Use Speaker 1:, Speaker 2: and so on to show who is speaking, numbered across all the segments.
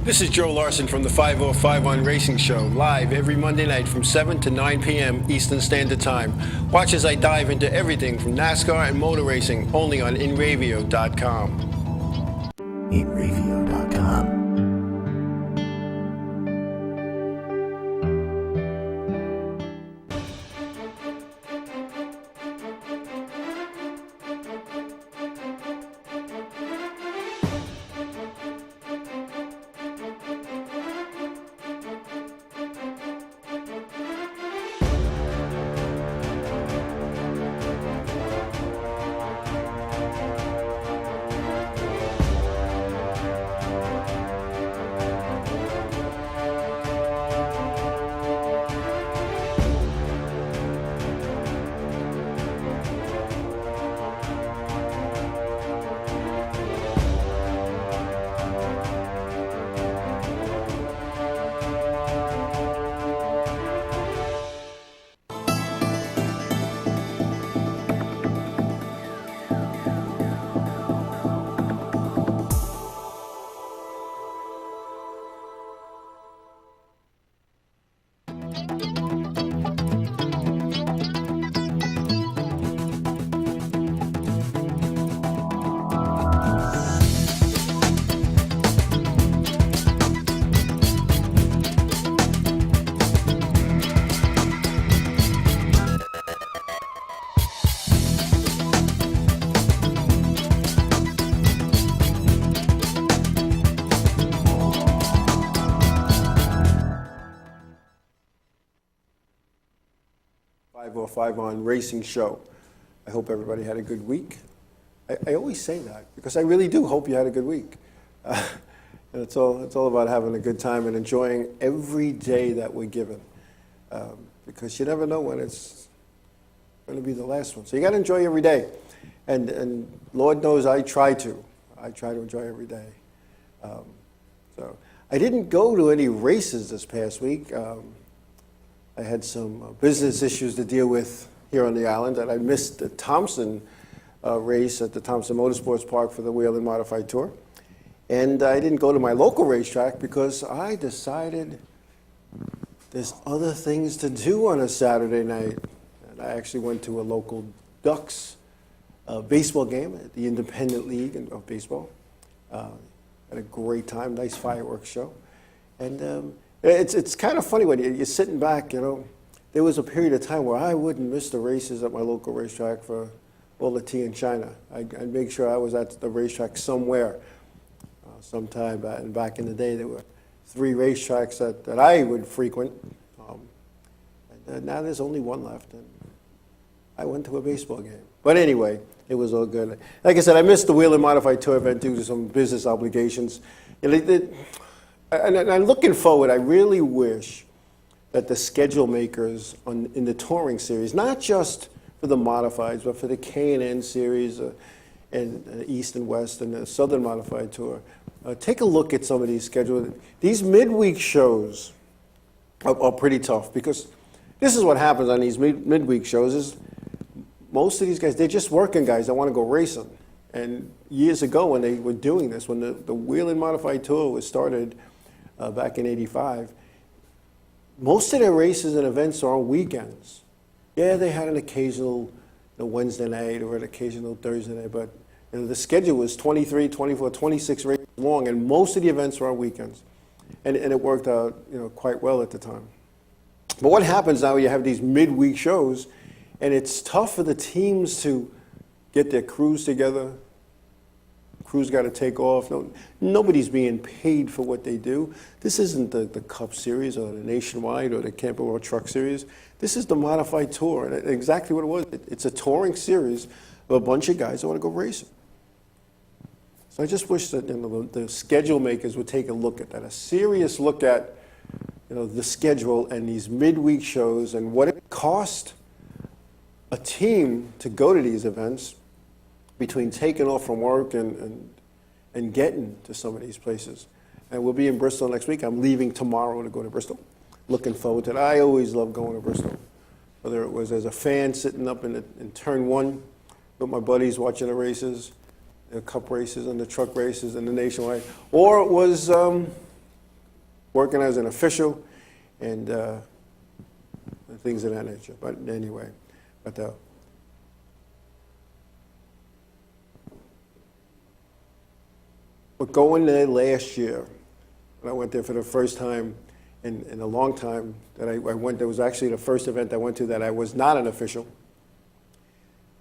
Speaker 1: This is Joe Larson from the 505 Racing Show, live every Monday night from 7 to 9 p.m. Eastern Standard Time. Watch as I dive into everything from NASCAR and motor racing, only on InRavio.com.
Speaker 2: InRavio.com.
Speaker 1: Racing Show. I hope everybody had a good week. I always say that because I really do hope you had a good week. And it's all about having a good time and enjoying every day that we're given, because you never know when it's going to be the last one. So you got to enjoy every day, and Lord knows I try to enjoy every day. So I didn't go to any races this past week. I had some business issues to deal with here on the island, and I missed the Thompson race at the Thompson Motorsports Park for the Whelen Modified Tour. And I didn't go to my local racetrack because I decided there's other things to do on a Saturday night. And I actually went to a local Ducks baseball game at the Independent League of Baseball. Had a great time, nice fireworks show. And it's kind of funny when you're sitting back, you know. There was a period of time where I wouldn't miss the races at my local racetrack for all the tea in China. I'd make sure I was at the racetrack somewhere. Sometime back in the day, there were 3 racetracks that I would frequent. And now there's only one left, and I went to a baseball game. But anyway, it was all good. Like I said, I missed the Whelen Modified Tour event due to some business obligations. And I'm looking forward. I really wish that the schedule makers in the touring series, not just for the modifieds, but for the K&N series and East and West and the Southern Modified Tour, take a look at some of these schedules. These midweek shows are pretty tough, because this is what happens on these midweek shows is most of these guys, they're just working guys that want to go racing. And years ago when they were doing this, when the Whelen Modified Tour was started back in '85, most of their races and events are on weekends. Yeah, they had an occasional Wednesday night or an occasional Thursday night, but the schedule was 23, 24, 26 races long, and most of the events were on weekends. And it worked out quite well at the time. But what happens now, you have these midweek shows, and it's tough for the teams to get their crews together. Crews got to take off. Nobody's being paid for what they do. This isn't the Cup Series or the Nationwide or the Camping World Truck Series. This is the Modified Tour, and exactly what it was. It's a touring series of a bunch of guys that want to go racing. So I just wish that the schedule makers would take a look at that, a serious look at the schedule and these midweek shows and what it costs a team to go to these events, between taking off from work and getting to some of these places. And we'll be in Bristol next week. I'm leaving tomorrow to go to Bristol. Looking forward to it. I always love going to Bristol. Whether it was as a fan sitting up in turn 1 with my buddies watching the races, the Cup races and the truck races and the Nationwide, or it was working as an official, and things of that nature. But anyway, but going there last year, when I went there for the first time in a long time that I went, there was actually the first event I went to that I was not an official.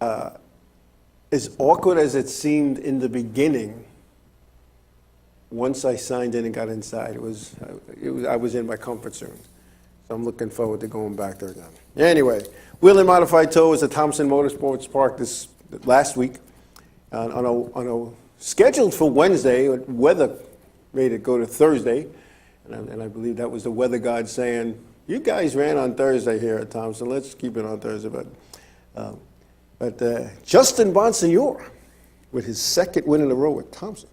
Speaker 1: As awkward as it seemed in the beginning, once I signed in and got inside, I was in my comfort zone. So I'm looking forward to going back there again. Anyway, Whelen Modified Tow was at Thompson Motorsports Park this last week on a scheduled for Wednesday. Weather made it go to Thursday, and I believe that was the weather god saying, "You guys ran on Thursday here at Thompson. Let's keep it on Thursday." But Justin Bonsignore with his second win in a row at Thompson.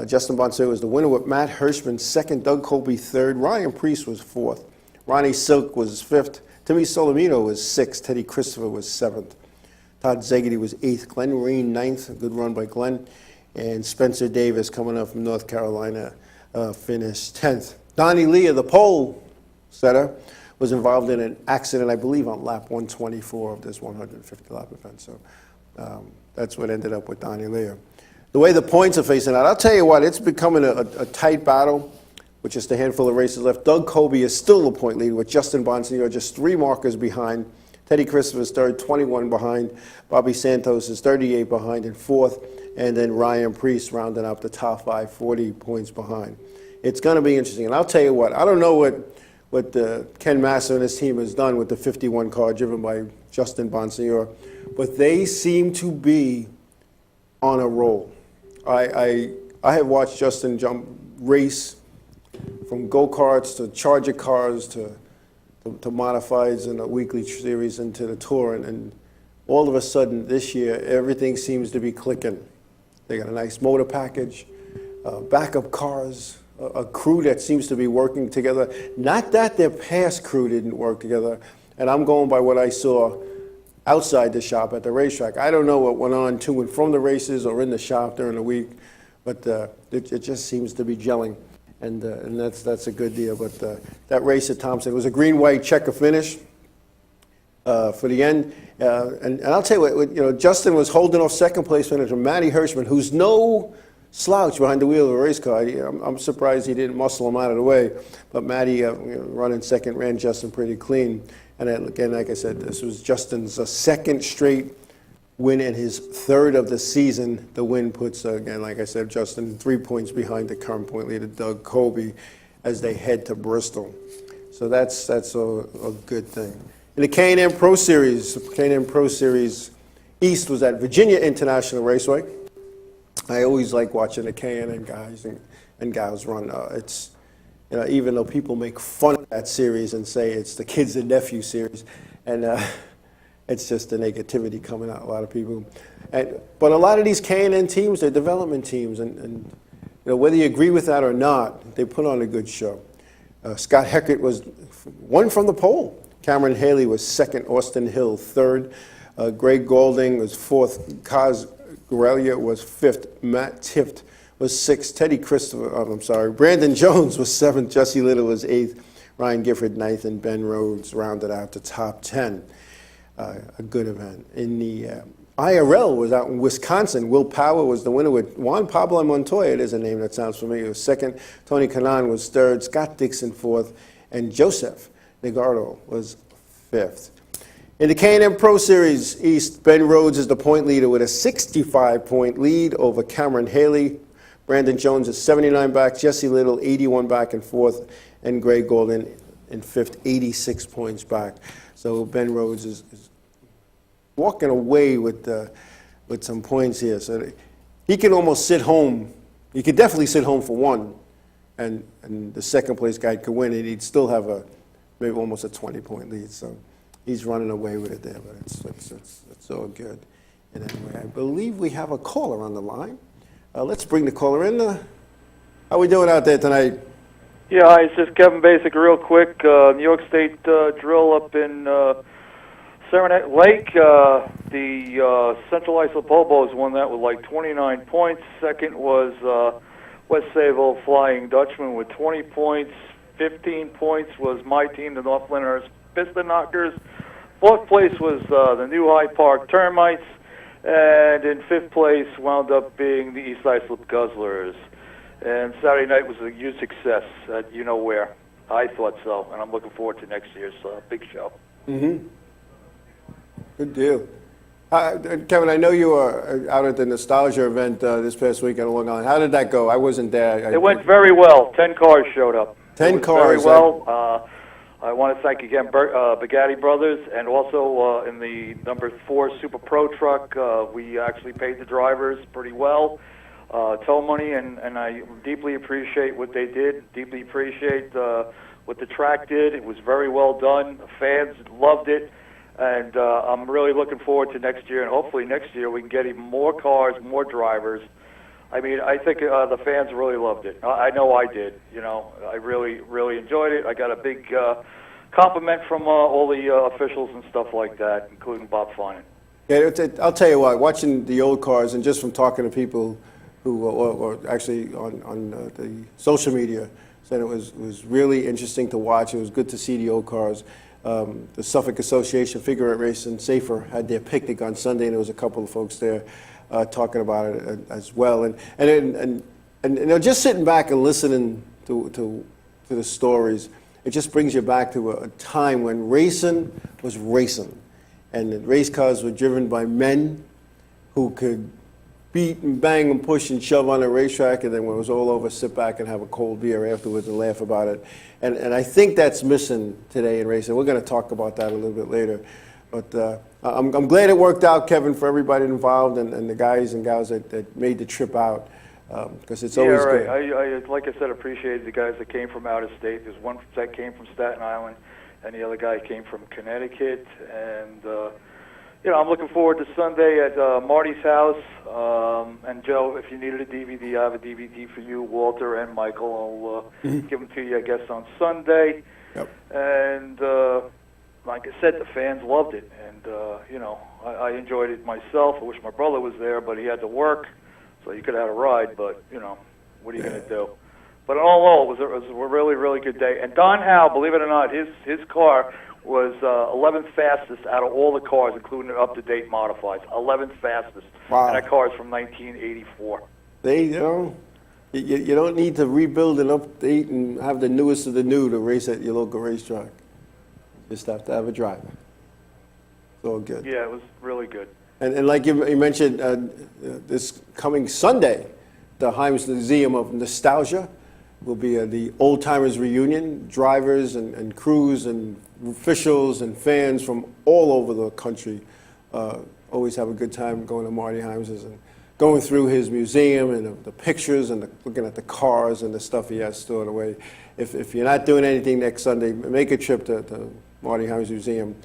Speaker 1: Justin Bonsignore was the winner with Matt Hirschman second, Doug Colby third, Ryan Preece was fourth, Ronnie Silk was fifth, Timmy Solomino was sixth, Teddy Christopher was seventh, Todd Zegedy was eighth, Glenn Reen ninth, a good run by Glenn, and Spencer Davis coming up from North Carolina finished 10th. Donnie Leah, the pole setter, was involved in an accident, I believe, on lap 124 of this 150-lap event. So that's what ended up with Donnie Leah. The way the points are facing out, I'll tell you what, it's becoming a tight battle with just a handful of races left. Doug Colby is still the point leader with Justin Bonsignore just 3 markers behind. Teddy Christopher's third, 21 behind. Bobby Santos is 38 behind in fourth. And then Ryan Preece rounding up the top 5, 40 points behind. It's going to be interesting. And I'll tell you what, I don't know what Ken Massa and his team has done with the 51 car driven by Justin Bonsignore, but they seem to be on a roll. I have watched Justin race from go-karts to Charger cars to modifieds in a weekly series into the tour, and all of a sudden this year everything seems to be clicking. They got a nice motor package, backup cars, a crew that seems to be working together. Not that their past crew didn't work together, and I'm going by what I saw outside the shop at the racetrack. I don't know what went on to and from the races or in the shop during the week, but it just seems to be gelling, and that's a good deal. But that race at Thompson was a green-white checker finish for the end. And I'll tell you what, Justin was holding off second place finisher Matty Hirschman, who's no slouch behind the wheel of a race car. I'm surprised he didn't muscle him out of the way. But Matty, running second, ran Justin pretty clean. And then, again, like I said, this was Justin's second straight win and his third of the season. The win puts, again, like I said, Justin 3 points behind the current point leader, Doug Colby, as they head to Bristol. So that's a good thing. In the K&N Pro Series, East was at Virginia International Raceway. I always like watching the K&N guys and gals run. It's, even though people make fun of that series and say it's the kids and nephews series, and it's just the negativity coming out, a lot of people. But a lot of these K&N teams, they're development teams, and whether you agree with that or not, they put on a good show. Scott Heckert was one from the pole. Cameron Haley was second, Austin Hill third, Greg Golding was fourth, Kaz Gurelia was fifth, Matt Tift was sixth, Brandon Jones was seventh, Jesse Little was eighth, Ryan Gifford ninth, and Ben Rhodes rounded out the top 10. A good event. In the IRL was out in Wisconsin. Will Power was the winner with Juan Pablo Montoya. It is a name that sounds familiar. Was second, Tony Kanaan was third, Scott Dixon fourth, and Joseph Negardo was fifth. In the K&N Pro Series East, Ben Rhodes is the point leader with a 65-point lead over Cameron Haley. Brandon Jones is 79 back, Jesse Little 81 back in fourth, and Greg Golden in fifth, 86 points back. So Ben Rhodes is walking away with some points here. So he can almost sit home. He could definitely sit home for one, and the second place guy could win, and he'd still have maybe almost a 20-point lead. So he's running away with it there, but it's all good. And anyway, I believe we have a caller on the line. Let's bring the caller in. How are we doing out there tonight?
Speaker 3: Yeah, hi, it's just Kevin Basic real quick. New York State drill up in Saranac Lake. The Central Isopobos won that with like 29 points. Second was West Savo Flying Dutchman with 20 points. 15 points was my team, the North Lyndhurst Piston Knockers. Fourth place was the New Hyde Park Termites. And in fifth place wound up being the East Islip Guzzlers. And Saturday night was a huge success at you know where. I thought so, and I'm looking forward to next year's big show.
Speaker 1: Mm-hmm. Good deal. Kevin, I know you were out at the Nostalgia event this past weekend in Long Island. How did that go? I wasn't there.
Speaker 3: It went very well. 10 cars showed up.
Speaker 1: 10 cars.
Speaker 3: Very well. I want to thank again Bugatti Brothers, and also in the number 4 Super Pro truck, we actually paid the drivers pretty well. Tow money, and I deeply appreciate what they did, deeply appreciate what the track did. It was very well done. The fans loved it, and I'm really looking forward to next year, and hopefully next year we can get even more cars, more drivers. I mean, I think the fans really loved it. I know I did. You know, I really, really enjoyed it. I got a big compliment from all the officials and stuff like that, including Bob Finan.
Speaker 1: Yeah, I'll tell you what, watching the old cars and just from talking to people who, or actually on the social media, said it was really interesting to watch. It was good to see the old cars. The Suffolk Association Figure Eight Racing Safer had their picnic on Sunday, and there was a couple of folks there talking about it as well. And you know, just sitting back and listening to the stories, it just brings you back to a time when racing was racing, and the race cars were driven by men who could beat and bang and push and shove on a racetrack, and then when it was all over, sit back and have a cold beer afterwards and laugh about it. And I think that's missing today in racing. We're going to talk about that a little bit later. But I'm glad it worked out, Kevin, for everybody involved and the guys and gals that made the trip out, because it's always
Speaker 3: right.
Speaker 1: good.
Speaker 3: I like I said, appreciated the guys that came from out of state. There's one that came from Staten Island, and the other guy came from Connecticut. And you know, I'm looking forward to Sunday at Marty's house. And Joe, if you needed a DVD, I have a DVD for you, Walter and Michael. I'll give them to you, I guess, on Sunday.
Speaker 1: Yep.
Speaker 3: And like I said, the fans loved it. And, you know, I enjoyed it myself. I wish my brother was there, but he had to work, so he could have had a ride. But, you know, what are you going to do? But all in all, it was a really, really good day. And Don Howe, believe it or not, his car was 11th fastest out of all the cars, including the up-to-date modifieds. 11th fastest.
Speaker 1: Wow.
Speaker 3: And that car is from 1984.
Speaker 1: You know, you don't need to rebuild and update and have the newest of the new to race at your local racetrack. You just have to have a driver. It's all good.
Speaker 3: Yeah, it was really good.
Speaker 1: And like you mentioned, this coming Sunday, the Hymes Museum of Nostalgia will be the Old Timers Reunion. Drivers and crews and officials and fans from all over the country always have a good time going to Marty Hymes's and going through his museum and the pictures and looking at the cars and the stuff he has stored away. If you're not doing anything next Sunday, make a trip to Marty Hymes Museum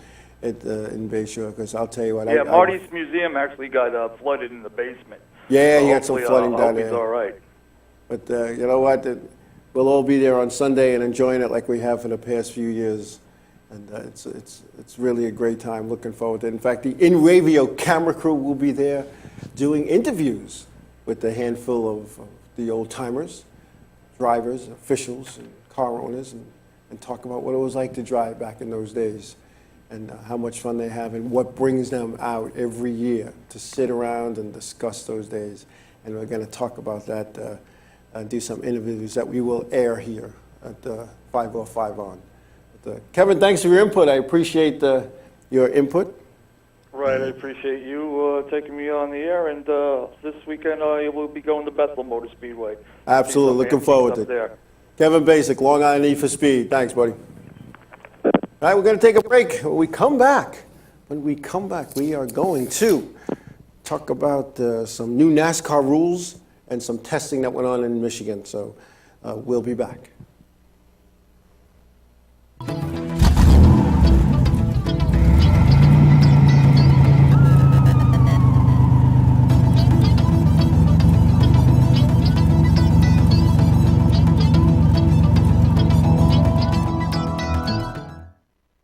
Speaker 1: in Bayshore, because I'll tell you what.
Speaker 3: Yeah, Marty's museum actually got flooded in the basement.
Speaker 1: Yeah,
Speaker 3: so
Speaker 1: you got some flooding down
Speaker 3: hope
Speaker 1: there.
Speaker 3: he's all right.
Speaker 1: But you know what? We'll all be there on Sunday and enjoying it like we have for the past few years. And it's really a great time. Looking forward to it. In fact, the InRavio camera crew will be there doing interviews with a handful of the old timers, drivers, officials, and car owners, and talk about what it was like to drive back in those days, and how much fun they have, and what brings them out every year to sit around and discuss those days. And we're going to talk about that and do some interviews that we will air here at 505 on. Kevin, thanks for your input. I appreciate your input.
Speaker 3: Right, I appreciate you taking me on the air, and this weekend I will be going to Bethel Motor Speedway.
Speaker 1: Absolutely, looking forward to it.
Speaker 3: There.
Speaker 1: Kevin Basic, Long Island Need for Speed. Thanks, buddy. All right, we're going to take a break. When we come back, we are going to talk about some new NASCAR rules and some testing that went on in Michigan. So we'll be back.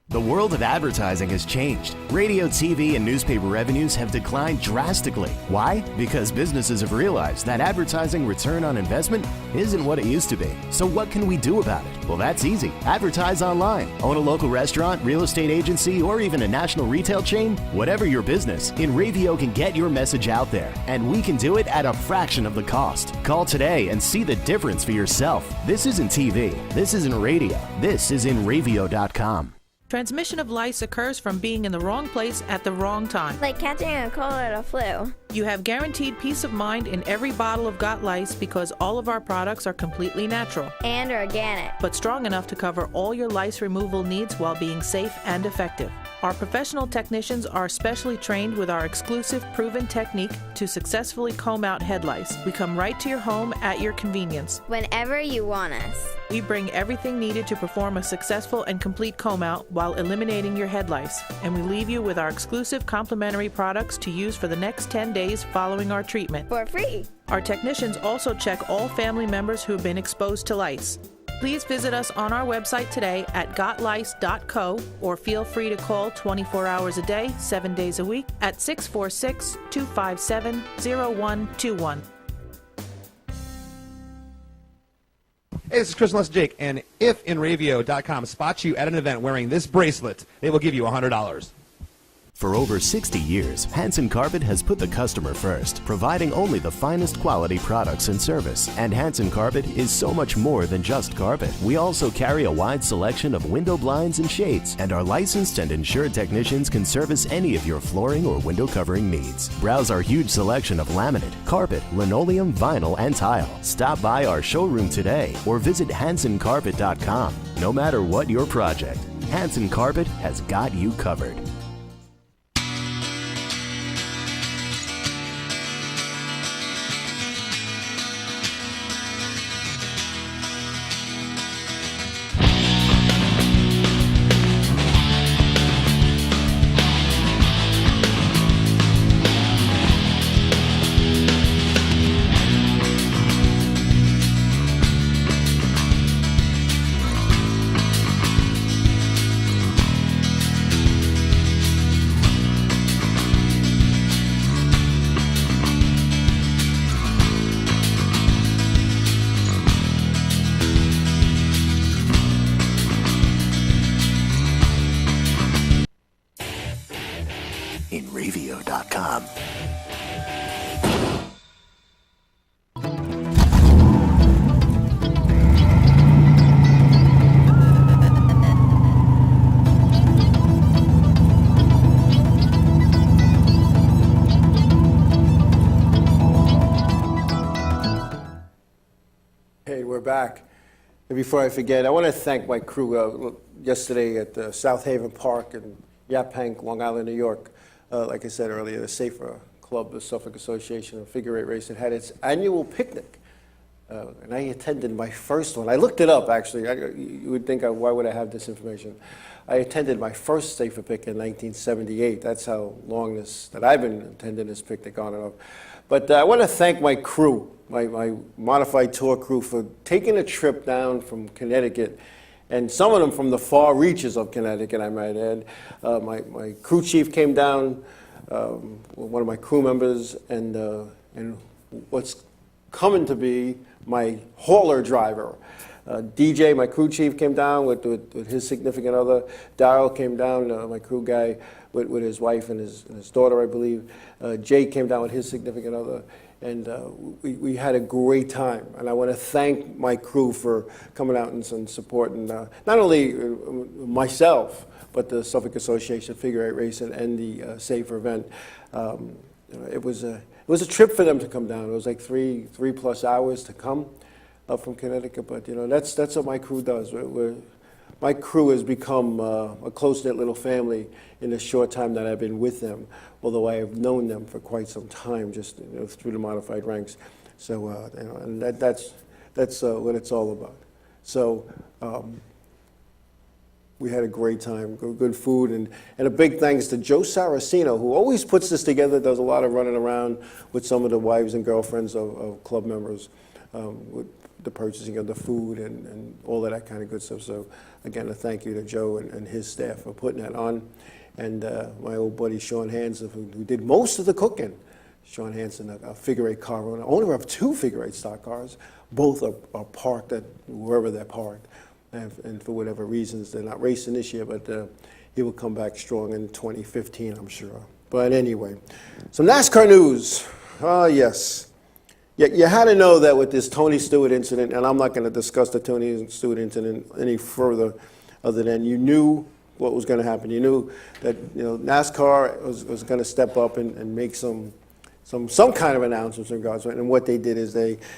Speaker 2: The
Speaker 4: world of advertising has changed. Radio, TV, and newspaper revenues have declined drastically. Why? Because businesses have realized that advertising return on investment isn't what it used to be. So what can we do about it? Well, that's easy. Advertise online. Own a local restaurant, real estate agency, or even a national retail chain? Whatever your business, InRavio can get your message out there, and we can do it at a fraction of the cost. Call today and see the difference for yourself. This isn't TV. This isn't radio. This is InRavio.com.
Speaker 5: Transmission of lice occurs from being in the wrong place at the wrong time.
Speaker 6: Like catching a cold or the flu.
Speaker 5: You have guaranteed peace of mind in every bottle of Got Lice because all of our products are completely natural,
Speaker 6: And organic.
Speaker 5: but strong enough to cover all your lice removal needs while being safe and effective. Our professional technicians are specially trained with our exclusive proven technique to successfully comb out head lice. We come right to your home at your convenience.
Speaker 6: Whenever you want us.
Speaker 5: We bring everything needed to perform a successful and complete comb out while eliminating your head lice. And we leave you with our exclusive complimentary products to use for the next 10 days following our treatment.
Speaker 6: For free.
Speaker 5: Our technicians also check all family members who have been exposed to lice. Please visit us on our website today at gotlice.co or feel free to call 24 hours a day, 7 days a week at 646-257-0121.
Speaker 7: Hey, this is Chris and Les Jake, and if InRavio.com spots you at an event wearing this bracelet, they will give you $100.
Speaker 4: For over 60 years, Hanson Carpet has put the customer first, providing only the finest quality products and service. And Hanson Carpet is so much more than just carpet. We also carry a wide selection of window blinds and shades, and our licensed and insured technicians can service any of your flooring or window covering needs. Browse our huge selection of laminate, carpet, linoleum, vinyl, and tile. Stop by our showroom today or visit HansonCarpet.com. No matter what your project, Hanson Carpet has got you covered.
Speaker 2: InRavio.com.
Speaker 1: Hey, we're back. And before I forget, I want to thank my crew yesterday at South Haven Park in Yaphank, Long Island, New York. Like I said earlier, the Safer Club, the Suffolk Association of Figure Eight Racing, had its annual picnic. And I attended my first one. I looked it up, actually. You would think, why would I have this information? I attended my first Safer Pick in 1978. That's how long that I've been attending this picnic on and off. But I want to thank my crew, my modified tour crew, for taking a trip down from Connecticut, and some of them from the far reaches of Connecticut, I might add. My crew chief came down, one of my crew members, and what's coming to be my hauler driver. DJ, my crew chief, came down with his significant other. Darryl came down, my crew guy, with his wife and his daughter, I believe. Jay came down with his significant other. And we had a great time. And I want to thank my crew for coming out and supporting not only myself, but the Suffolk Association Figure Eight Racing and the Safer event. It was a trip for them to come down. It was like three plus hours to come up from Connecticut. But that's what my crew does. My crew has become a close-knit little family in the short time that I've been with them, although I have known them for quite some time, just through the modified ranks. So, and that's what it's all about. So, we had a great time, good food, and a big thanks to Joe Saraceno, who always puts this together, does a lot of running around with some of the wives and girlfriends of club members. the purchasing of the food and all of that kind of good stuff. So again, a thank you to Joe and his staff for putting that on. And my old buddy Sean Hansen, who did most of the cooking. Sean Hansen, a figure-eight car owner of 2 figure-eight stock cars. Both are parked at wherever they're parked. And for whatever reasons, they're not racing this year, but he will come back strong in 2015, I'm sure. But anyway, some NASCAR news. Oh, yes. You had to know that with this Tony Stewart incident, and I'm not going to discuss the Tony Stewart incident any further other than you knew what was going to happen. You knew that NASCAR was going to step up and make some kind of announcements in regards to it. And what they did is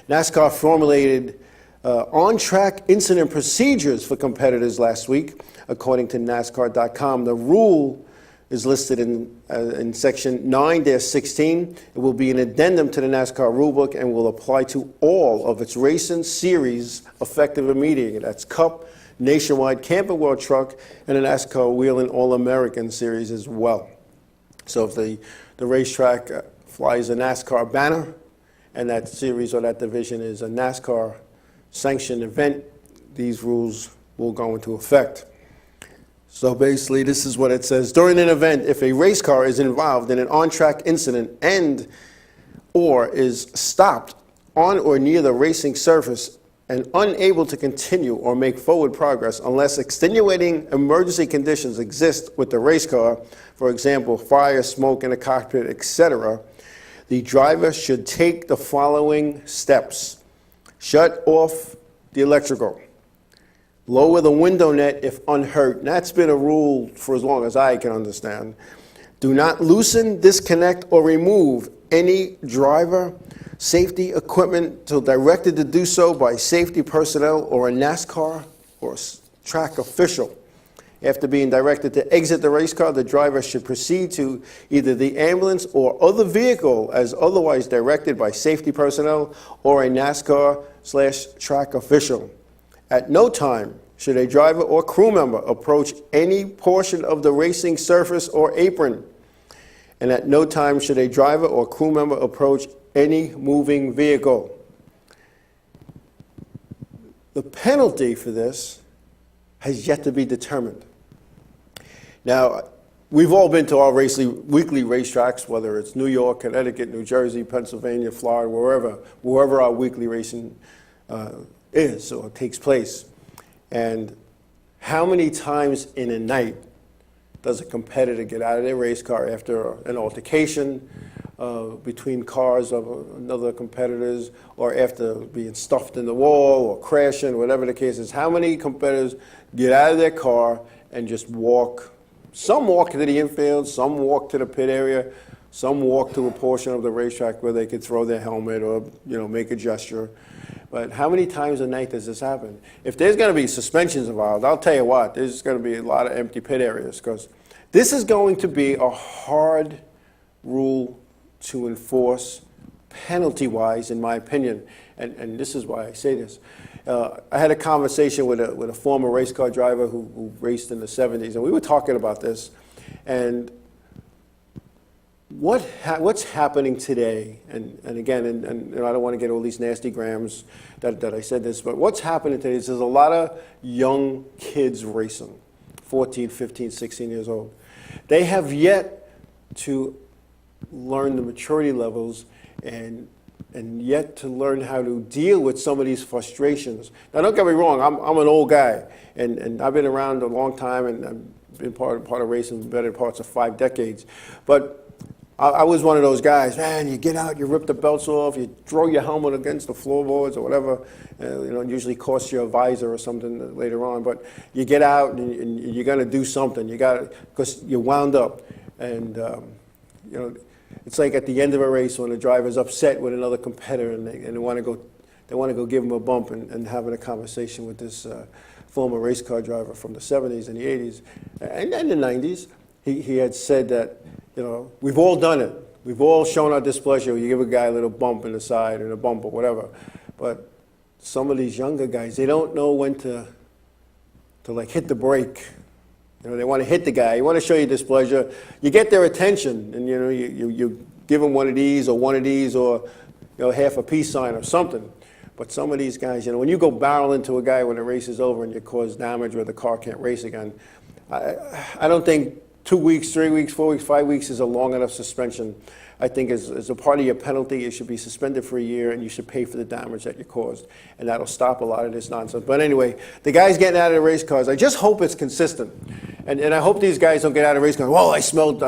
Speaker 1: NASCAR formulated on-track incident procedures for competitors last week, according to NASCAR.com. The rule is listed in section 9-16. It will be an addendum to the NASCAR rulebook and will apply to all of its racing series effective immediately. That's Cup, Nationwide, Camping World Truck, and the NASCAR Whelen All-American Series as well. So if the racetrack flies a NASCAR banner and that series or that division is a NASCAR sanctioned event, these rules will go into effect. So basically, this is what it says. During an event, if a race car is involved in an on-track incident or is stopped on or near the racing surface and unable to continue or make forward progress unless extenuating emergency conditions exist with the race car, for example, fire, smoke in the cockpit, etc., the driver should take the following steps. Shut off the electrical. Lower the window net if unhurt. And that's been a rule for as long as I can understand. Do not loosen, disconnect, or remove any driver safety equipment until directed to do so by safety personnel or a NASCAR or track official. After being directed to exit the race car, the driver should proceed to either the ambulance or other vehicle as otherwise directed by safety personnel or a NASCAR/track official. At no time should a driver or crew member approach any portion of the racing surface or apron. And at no time should a driver or crew member approach any moving vehicle. The penalty for this has yet to be determined. Now, we've all been to our weekly racetracks, whether it's New York, Connecticut, New Jersey, Pennsylvania, Florida, wherever our weekly racing is or takes place. And how many times in a night does a competitor get out of their race car after an altercation between cars of another competitors, or after being stuffed in the wall or crashing, whatever the case is? How many competitors get out of their car and just walk? Some walk to the infield, some walk to the pit area, some walk to a portion of the racetrack where they could throw their helmet or make a gesture. But how many times a night does this happen? If there's going to be suspensions involved, I'll tell you what, there's going to be a lot of empty pit areas, because this is going to be a hard rule to enforce penalty-wise, in my opinion. And this is why I say this. I had a conversation with a former race car driver who raced in the 70s, and we were talking about this. And what's happening today, and again, and I don't want to get all these nasty grams that I said this, but what's happening today is there's a lot of young kids racing, 14, 15, 16 years old. They have yet to learn the maturity levels and yet to learn how to deal with some of these frustrations. Now, don't get me wrong, I'm an old guy, and I've been around a long time, and I've been part of racing better parts of 5 decades. But I was one of those guys, man, you get out, you rip the belts off, you throw your helmet against the floorboards or whatever. It usually costs you a visor or something later on. But you get out and you're going to do something. You got to, because you're wound up. And, it's like at the end of a race when the driver's upset with another competitor and they want to go give him a bump and having a conversation with this former race car driver from the 70s and the 80s and the 90s. He had said that, we've all done it. We've all shown our displeasure. You give a guy a little bump in the side and a bump or whatever. But some of these younger guys, they don't know when to hit the brake. They want to hit the guy. You want to show your displeasure. You get their attention, and you give them one of these or half a peace sign or something. But some of these guys, when you go barrel into a guy when the race is over and you cause damage where the car can't race again, I don't think 2 weeks, 3 weeks, 4 weeks, 5 weeks is a long enough suspension. I think as a part of your penalty, you should be suspended for a year and you should pay for the damage that you caused. And that'll stop a lot of this nonsense. But anyway, the guys getting out of the race cars, I just hope it's consistent. And I hope these guys don't get out of the race cars, whoa, I smelled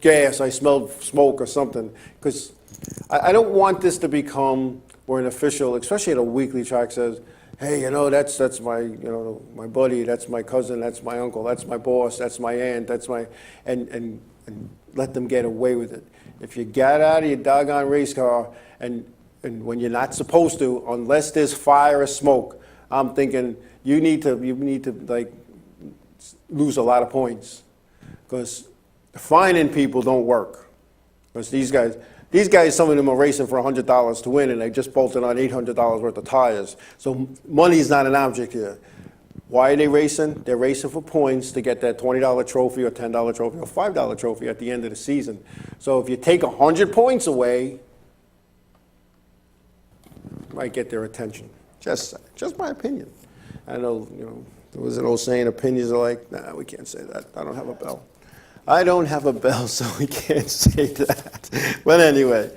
Speaker 1: gas, I smelled smoke or something. Because I don't want this to become where an official, especially at a weekly track, says, hey, that's my, my buddy, that's my cousin, that's my uncle, that's my boss, that's my aunt, that's my, and let them get away with it. If you get out of your doggone race car and when you're not supposed to, unless there's fire or smoke, I'm thinking you need to like lose a lot of points, because finding people don't work. Because these guys, some of them are racing for $100 to win, and they just bolted on $800 worth of tires. So money's not an object here. Why are they racing? They're racing for points to get that $20 trophy or $10 trophy or $5 trophy at the end of the season. So if you take 100 points away, you might get their attention. Just my opinion. I know, there was an old saying, opinions are like, nah, we can't say that. I don't have a bell. I don't have a bell, so we can't say that. But anyway,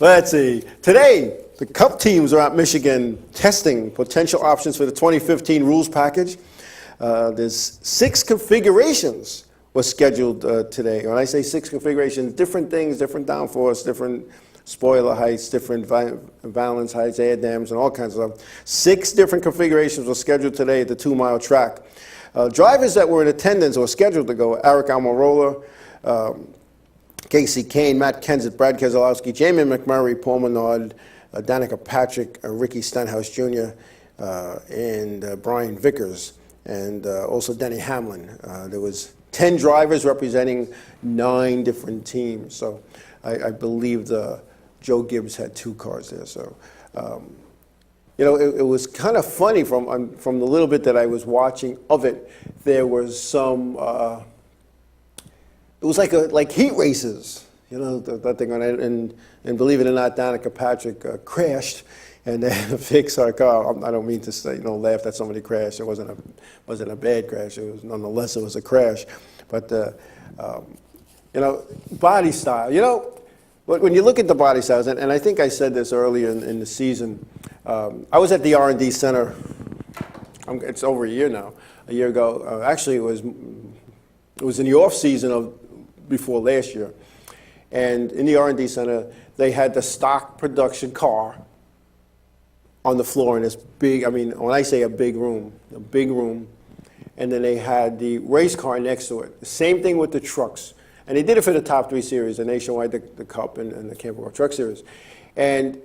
Speaker 1: let's see. Today, the Cup teams are at Michigan testing potential options for the 2015 rules package. There's 6 configurations were scheduled today. When I say 6 configurations, different things, different downforce, different spoiler heights, different valance heights, air dams, and all kinds of stuff. 6 different configurations were scheduled today at the 2-mile track. Drivers that were in attendance or scheduled to go: Eric Almirola, Casey Kane, Matt Kenseth, Brad Keselowski, Jamie McMurray, Paul Menard, Danica Patrick, Ricky Stenhouse Jr., and Brian Vickers, and also Denny Hamlin. There was 10 drivers representing 9 different teams. So I believe Joe Gibbs had 2 cars there. So it was kind of funny from the little bit that I was watching of it. There was some. It was like heat races. That thing on it, and believe it or not, Danica Patrick crashed, and then fixed her car. I don't mean to say, laugh that somebody crashed. It wasn't a bad crash. It was nonetheless, it was a crash. But body style. When you look at the body styles, and I think I said this earlier in the season. I was at the R&D Center. It's over a year now. A year ago, actually, it was in the off season of before last year. And in the R&D Center, they had the stock production car on the floor in this big, when I say a big room, and then they had the race car next to it. The same thing with the trucks. And they did it for the top 3 series, the Nationwide, the Cup, and the Camping World Truck Series. And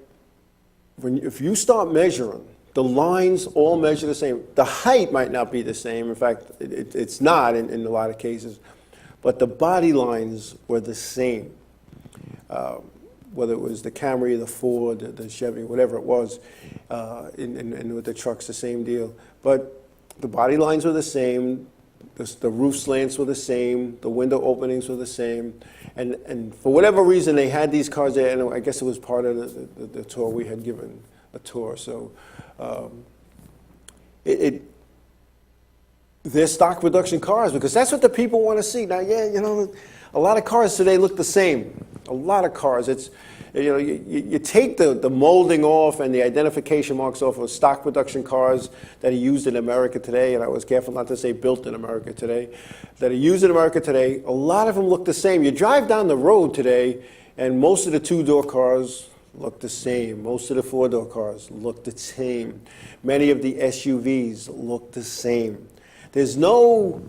Speaker 1: if you start measuring, the lines all measure the same. The height might not be the same. In fact, it's not in a lot of cases. But the body lines were the same. Whether it was the Camry, the Ford, the Chevy, whatever it was, and with the trucks, the same deal. But the body lines were the same, the roof slants were the same, the window openings were the same, and for whatever reason they had these cars there, and I guess it was part of the tour. We had given a tour, so they're stock production cars because that's what the people want to see. Now, a lot of cars today look the same. A lot of cars. It's, you take the molding off and the identification marks off of stock production cars that are used in America today, and I was careful not to say built in America today, that are used in America today. A lot of them look the same. You drive down the road today, and most of the 2-door cars look the same. Most of the 4-door cars look the same. Many of the SUVs look the same. There's no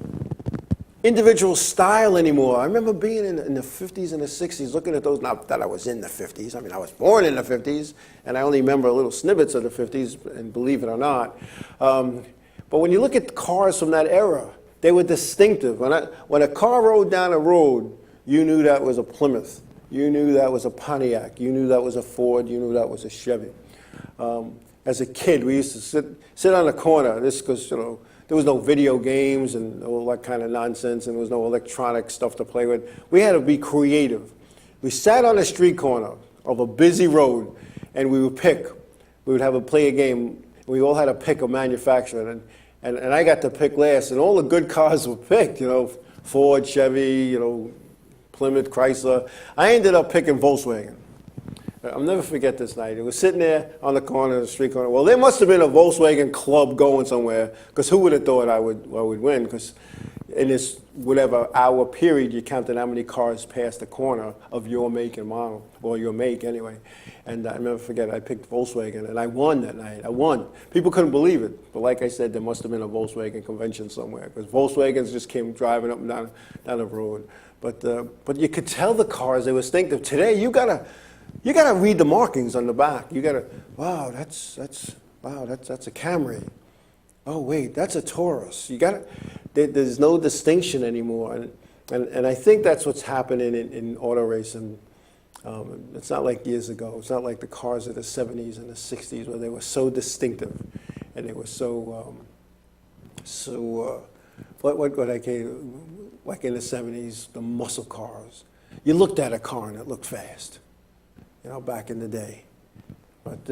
Speaker 1: individual style anymore. I remember being in the 50s and the 60s, looking at those, not that I was in the 50s. I was born in the 50s, and I only remember little snippets of the 50s, and believe it or not. But when you look at cars from that era, they were distinctive. When a car rode down a road, you knew that was a Plymouth. You knew that was a Pontiac. You knew that was a Ford. You knew that was a Chevy. As a kid, we used to sit on the corner. This because, there was no video games and all that kind of nonsense, and there was no electronic stuff to play with. We had to be creative. We sat on a street corner of a busy road, and we would pick we would have play a game. We all had to pick a manufacturer, and I got to pick last, and all the good cars were picked, Ford, Chevy, Plymouth, Chrysler. I ended up picking Volkswagen. I'll never forget this night. It was sitting there on the corner, the street corner. Well, there must have been a Volkswagen club going somewhere, because who would have thought I would win? Because in this whatever hour period, you counted how many cars passed the corner of your make and model, or your make anyway. And I never forget, I picked Volkswagen, and I won that night. I won. People couldn't believe it, but like I said, there must have been a Volkswagen convention somewhere, because Volkswagens just came driving up and down the road. But you could tell the cars, they were distinctive. Today, you gotta read the markings on the back. You gotta, wow, that's a Camry. Oh wait, that's a Taurus. There's no distinction anymore, and I think that's what's happening in auto racing. It's not like years ago. It's not like the cars of the 70s and the 60s where they were so distinctive, and they were so what I came, like in the 70s, the muscle cars. You looked at a car and it looked fast, back in the day. But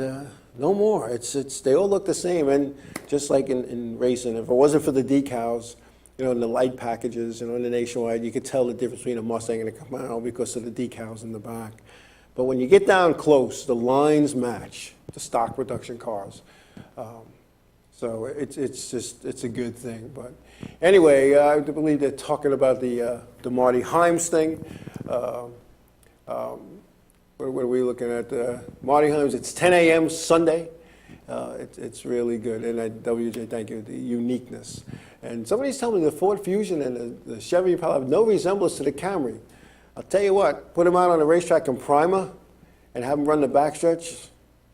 Speaker 1: no more. They all look the same, and just like in racing, if it wasn't for the decals, and the light packages, in the Nationwide, you could tell the difference between a Mustang and a Camaro because of the decals in the back. But when you get down close, the lines match the stock production cars. So it's a good thing. But anyway, I believe they're talking about the Marty Himes thing. What are we looking at? Marty Himes, it's 10 a.m. Sunday. It's really good. And WJ, thank you, the uniqueness. And somebody's telling me the Ford Fusion and the Chevy Impala have no resemblance to the Camry. I'll tell you what, put them out on the racetrack in primer and have them run the backstretch,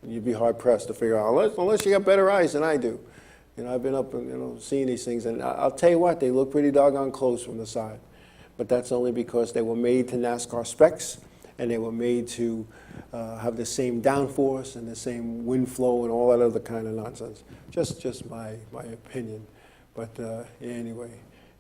Speaker 1: you'd be hard-pressed to figure out, unless you got better eyes than I do. I've been up and seeing these things, and I'll tell you what, they look pretty doggone close from the side. But that's only because they were made to NASCAR specs, and they were made to have the same downforce and the same wind flow and all that other kind of nonsense. Just my opinion. But anyway,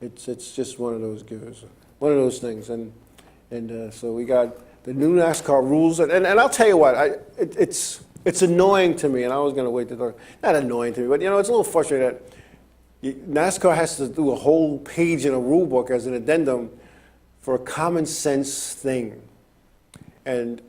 Speaker 1: it's just one of those gears, one of those things. And so we got the new NASCAR rules, and I'll tell you what, it's annoying to me, and I was going to wait to talk. Not annoying to me, but it's a little frustrating that NASCAR has to do a whole page in a rule book as an addendum for a common sense thing. And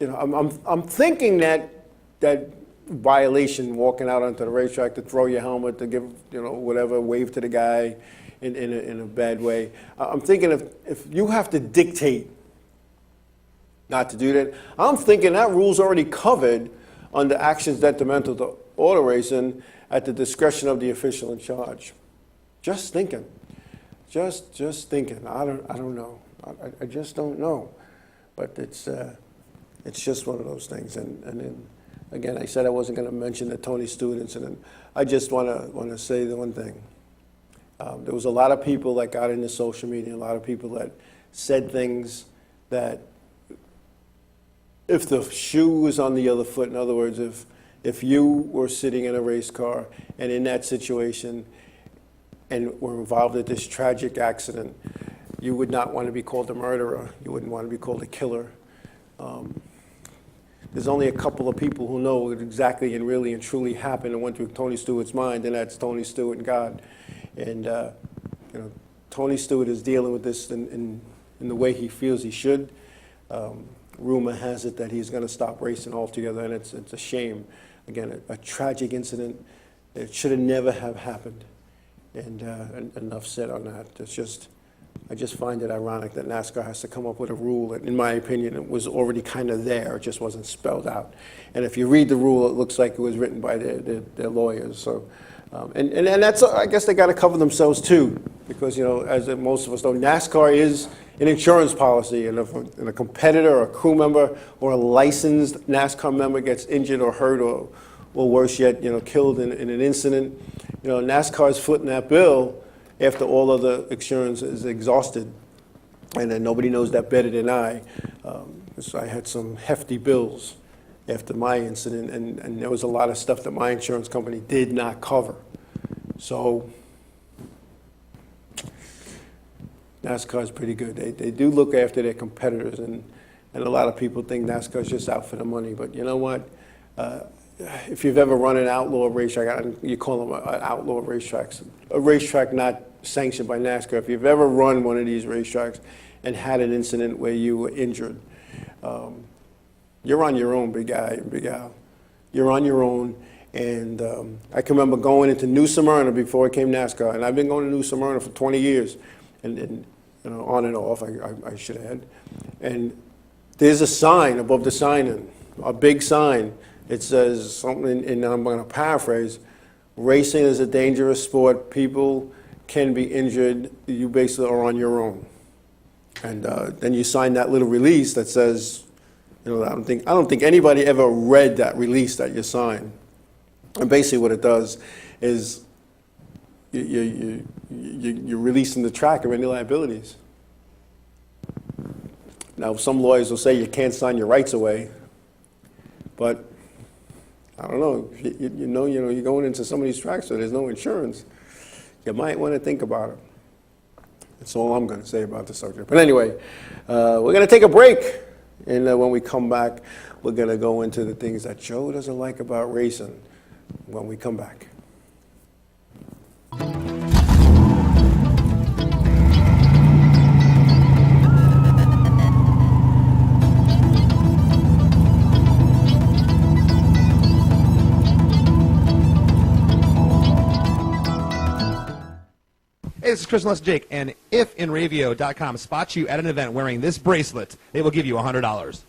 Speaker 1: I'm thinking that violation, walking out onto the racetrack to throw your helmet, to give whatever, wave to the guy in a bad way. I'm thinking if you have to dictate not to do that, I'm thinking that rule's already covered under actions detrimental to auto racing at the discretion of the official in charge. Just thinking. Just thinking. I don't know. I just don't know. But it's just one of those things. And then, again, I said I wasn't going to mention the Tony Stewart incident. I just want to say the one thing. There was a lot of people that got into social media, a lot of people that said things that if the shoe was on the other foot, in other words, if you were sitting in a race car and in that situation and were involved in this tragic accident, you would not want to be called a murderer. You wouldn't want to be called a killer. There's only a couple of people who know what exactly and really and truly happened and went through Tony Stewart's mind, and that's Tony Stewart and God. And Tony Stewart is dealing with this in the way he feels he should. Rumor has it that he's going to stop racing altogether, and it's a shame. Again, a tragic incident. It should have never have happened. And enough said on that. I just find it ironic that NASCAR has to come up with a rule that, in my opinion, it was already kind of there. It just wasn't spelled out. And if you read the rule, it looks like it was written by their lawyers. So, and that's, I guess they got to cover themselves too, because as most of us know, NASCAR is an insurance policy, and if a competitor or a crew member or a licensed NASCAR member gets injured or hurt or worse yet, killed in an incident, NASCAR's footing that bill after all of the insurance is exhausted, and then nobody knows that better than I. So I had some hefty bills after my incident, and there was a lot of stuff that my insurance company did not cover. So NASCAR is pretty good. They do look after their competitors, and a lot of people think NASCAR is just out for the money. But you know what? if you've ever run an outlaw racetrack, you call them outlaw racetracks, a racetrack not sanctioned by NASCAR. If you've ever run one of these racetracks and had an incident where you were injured, you're on your own, Big Al. You're on your own. And I can remember going into New Smyrna before it came NASCAR, and I've been going to New Smyrna for 20 years, and on and off, I should add. And there's a sign above the sign, a big sign. It says something, and I'm going to paraphrase, racing is a dangerous sport. People can be injured. You basically are on your own. And then you sign that little release that says, I don't think anybody ever read that release that you signed. And basically what it does is you're releasing the track of any liabilities. Now, some lawyers will say you can't sign your rights away, but I don't know. You're going into some of these tracks where there's no insurance. You might want to think about it. That's all I'm going to say about the subject. But anyway, we're going to take a break, and when we come back, we're going to go into the things that Joe doesn't like about racing when we come back.
Speaker 7: Hey, this is Chris and Les Jake, and if InRavio.com spots you at an event wearing this bracelet, they will give you $100.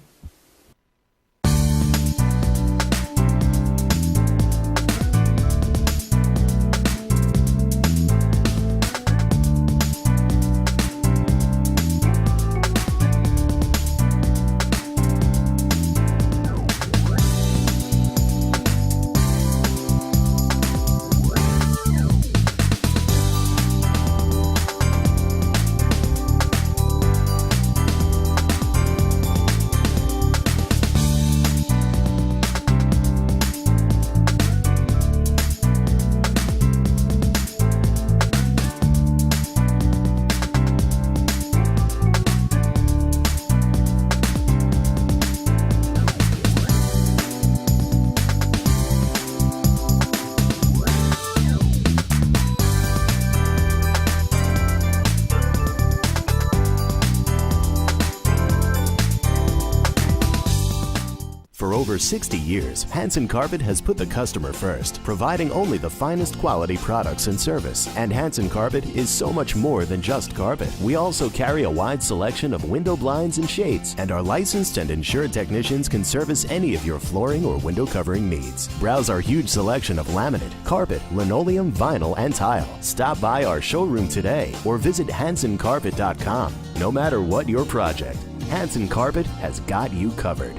Speaker 4: For over 60 years, Hanson Carpet has put the customer first, providing only the finest quality products and service. And Hanson Carpet is so much more than just carpet. We also carry a wide selection of window blinds and shades, and our licensed and insured technicians can service any of your flooring or window covering needs. Browse our huge selection of laminate, carpet, linoleum, vinyl, and tile. Stop by our showroom today or visit HansonCarpet.com. No matter what your project, Hanson Carpet has got you covered.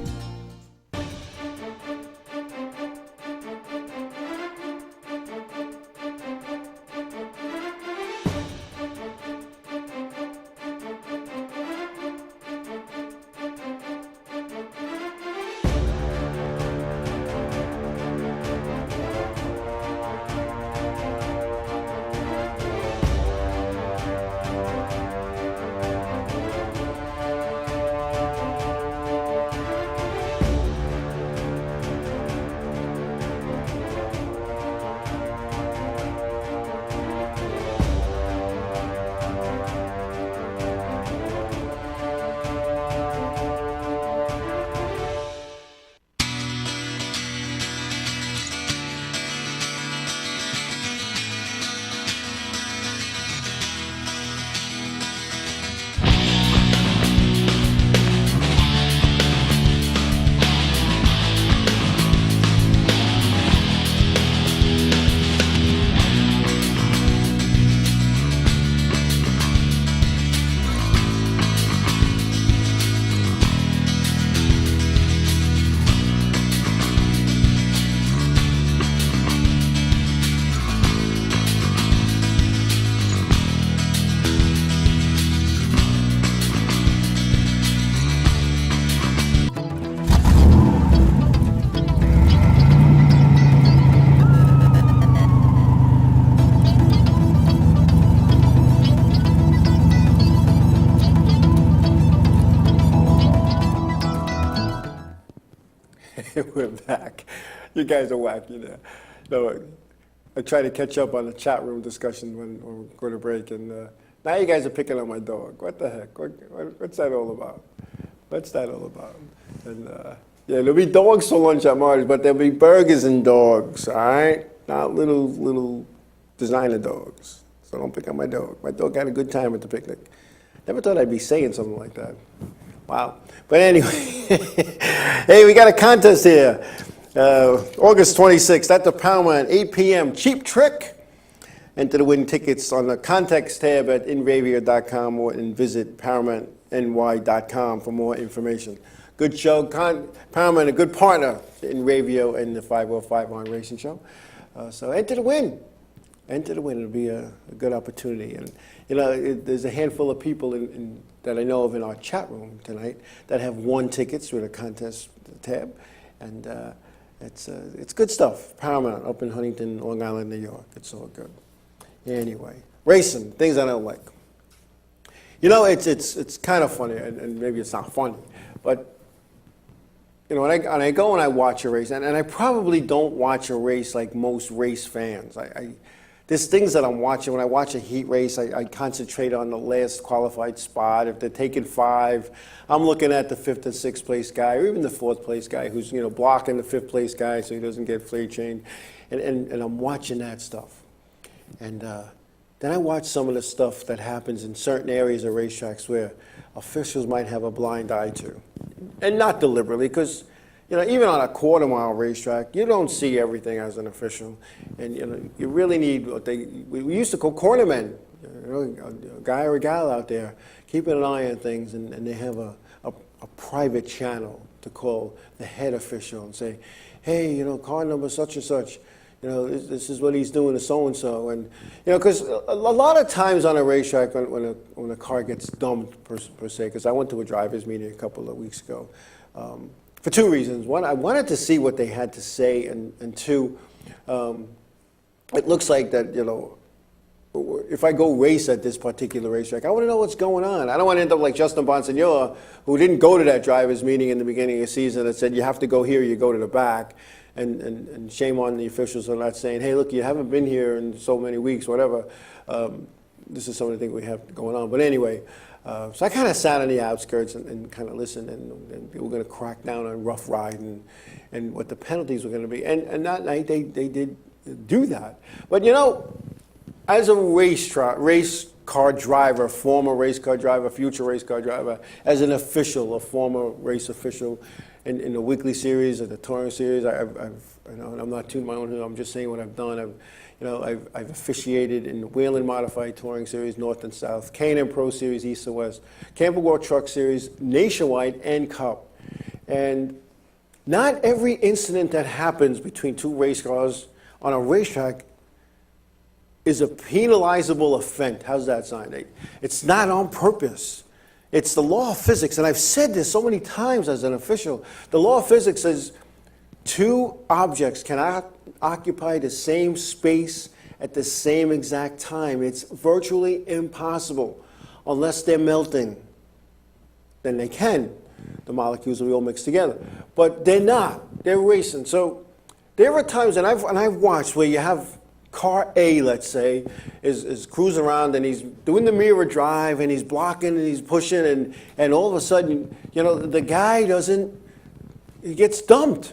Speaker 1: We're back. You guys are wacky there. No, I try to catch up on the chat room discussion when we go to break, and now you guys are picking on my dog. What the heck? What's that all about? What's that all about? And yeah, there'll be dogs for lunch at Marty's, but there'll be burgers and dogs, all right? Not little designer dogs. So don't pick on my dog. My dog had a good time at the picnic. Never thought I'd be saying something like that. Wow. But anyway, hey, we got a contest here. August 26th at the Paramount, 8 p.m. Cheap Trick. Enter to win tickets on the contacts tab at inravia.com or visit paramountny.com for more information. Good show. Paramount, a good partner in Radio and the 505 on Racing Show. So enter to win. Enter to win. It'll be a good opportunity. And you know, there's a handful of people that I know of in our chat room tonight that have won tickets through the contest tab, and it's good stuff. Paramount up in Huntington, Long Island, New York. It's all good. Anyway, racing, things I don't like. You know, it's kind of funny, and maybe it's not funny, but you know, when I go and I watch a race, and I probably don't watch a race like most race fans. There's things that I'm watching. When I watch a heat race, I concentrate on the last qualified spot. If they're taking 5, I'm looking at the 5th and 6th place guy, or even the 4th place guy who's, you know, blocking the 5th place guy so he doesn't get flea chained. And I'm watching that stuff. And then I watch some of the stuff that happens in certain areas of racetracks where officials might have a blind eye to. And not deliberately, because you know, even on a quarter-mile racetrack, you don't see everything as an official, and you know, you really need what we used to call cornermen, you know, a guy or a gal out there keeping an eye on things, and they have a private channel to call the head official and say, hey, you know, car number such and such, you know, this is what he's doing to so and so, and you know, because a lot of times on a racetrack when a car gets dumped per se, because I went to a drivers meeting a couple of weeks ago. For 2 reasons. One, I wanted to see what they had to say, and 2, it looks like that, you know, if I go race at this particular racetrack, I want to know what's going on. I don't want to end up like Justin Bonsignor, who didn't go to that drivers meeting in the beginning of the season that said, you have to go here, you go to the back. And shame on the officials for not saying, hey, look, you haven't been here in so many weeks, whatever. This is some of the things we have going on. But anyway, so I kind of sat on the outskirts and kind of listened, and people were going to crack down on rough riding and what the penalties were going to be. And that night they did do that. But you know, as a race car driver, former race car driver, future race car driver, as an official, a former race official in the weekly series or the touring series, you know, and I'm not tooting my own horn, I'm just saying what I've done. I've officiated in the Whelen Modified Touring Series, North and South, K&N Pro Series, East and West, Camping World Truck Series, Nationwide, and Cup. And not every incident that happens between 2 race cars on a racetrack is a penalizable offense. How's that sound? It's not on purpose. It's the law of physics, and I've said this so many times as an official. The law of physics says 2 objects cannot occupy the same space at the same exact time. It's virtually impossible unless they're melting. Then they can. The molecules will be all mixed together. But they're not. They're racing. So there are times, and I've watched, where you have car A, let's say, is cruising around and he's doing the mirror drive and he's blocking and he's pushing, and all of a sudden, you know, the guy he gets dumped.